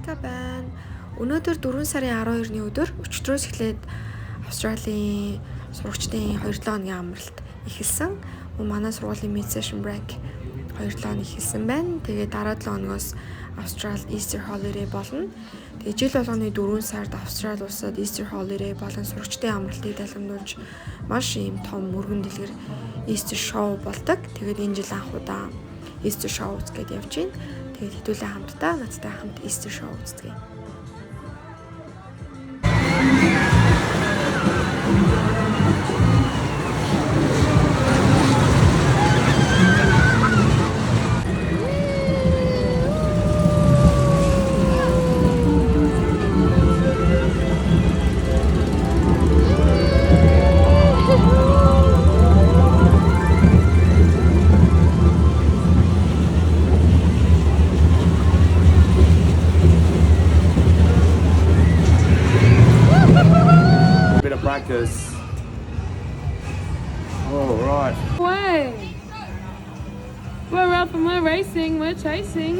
Америка байна. Өнөөдөр 4 сарын 12-ны өдөр өчигдрөөс эхлээд Австралийн сурагчдын 2-7 хоногийн амралт эхэлсэн. Манай сургуулийн mid session break 2-7 хоног эхэлсэн байна. Тэгээд дараа 7 хоногоос Австрал Easter holiday болно. Тэгээд жил болгоны 4 сард Австрали улсад Easter holiday болон сурагчдын амралтыг далгамжуулж маш ийм том мөргөн дэлгэр Easter show болдог. Тэгээд энэ жил анх удаа Easter show үзгээд явж байна. Тэгээд хэдүүлээ хамтдаа надтай хамт Easter show үздэг. Practice. All right. Way. We're up and we're racing, we're chasing.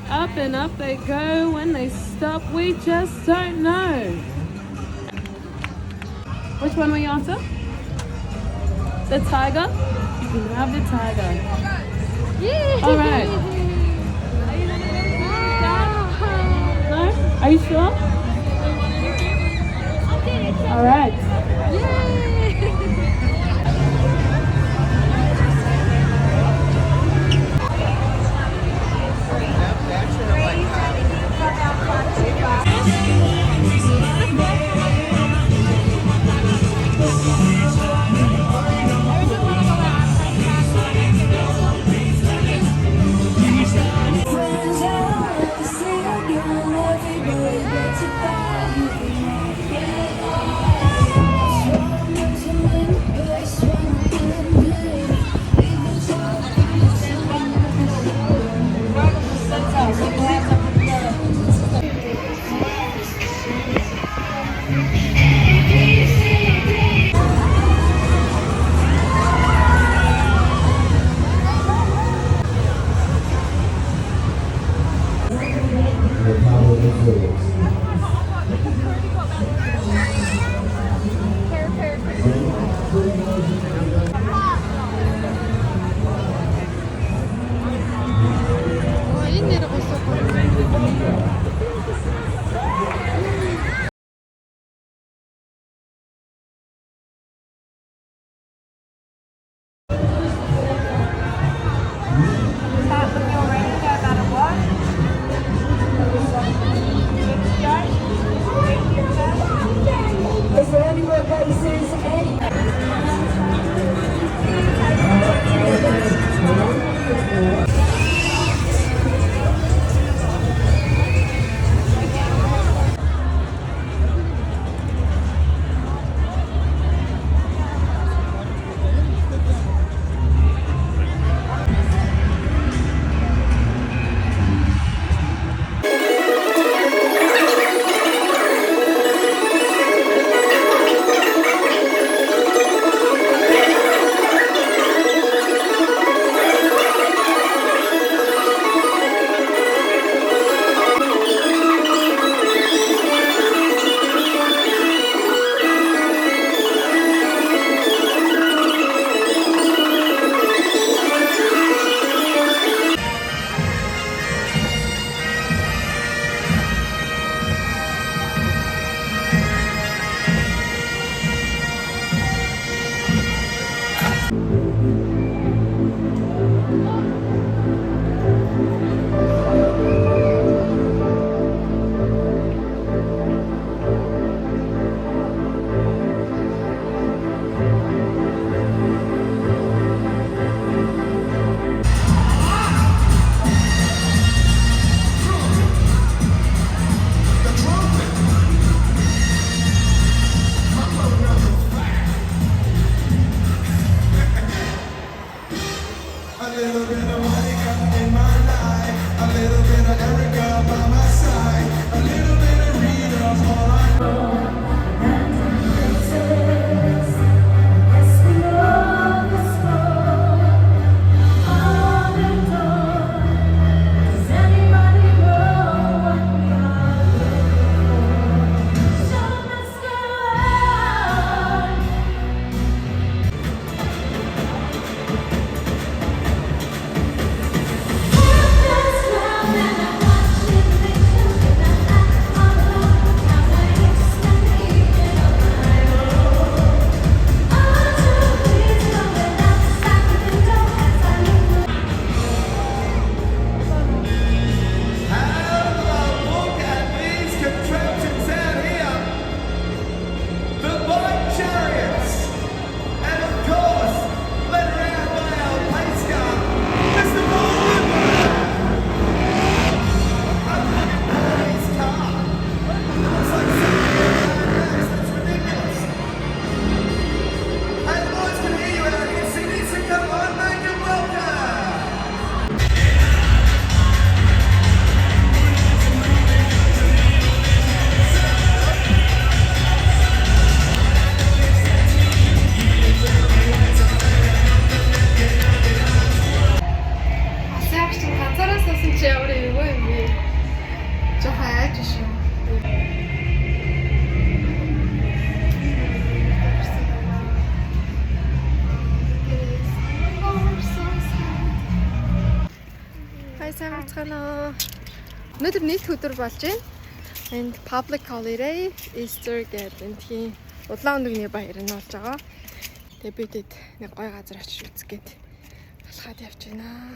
Up and up they go. When they stop, we just don't know. Which one will you answer? The tiger? You can have the tiger. Yeah. All right. No? Are you sure? All right. Is there any more places? Өнөөдөр нийт өдөр болж байна. And public holiday Easter гэдэг энэ улаан өндөгний баяр нь болж байгаа. Тэгээ бидэд нэг гоё газар очиж үзэх гээд алхаад явж байна.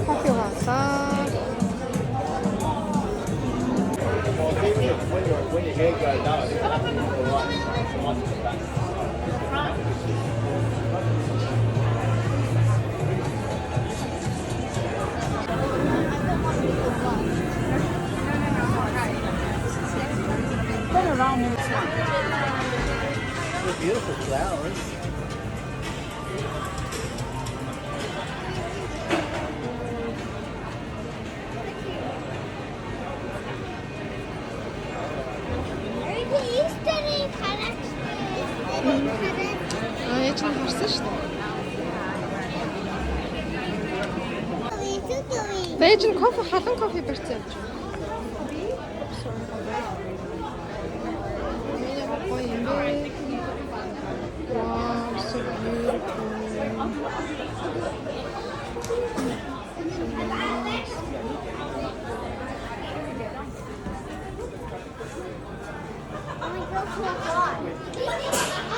커피 왔어. When your head goes down, it's like the beautiful flowers. Яа ч юм харсан шүү дээ. Бэж нь кофе халуун кофе барьсан юм чинь. Wow, so beautiful. Oh my God.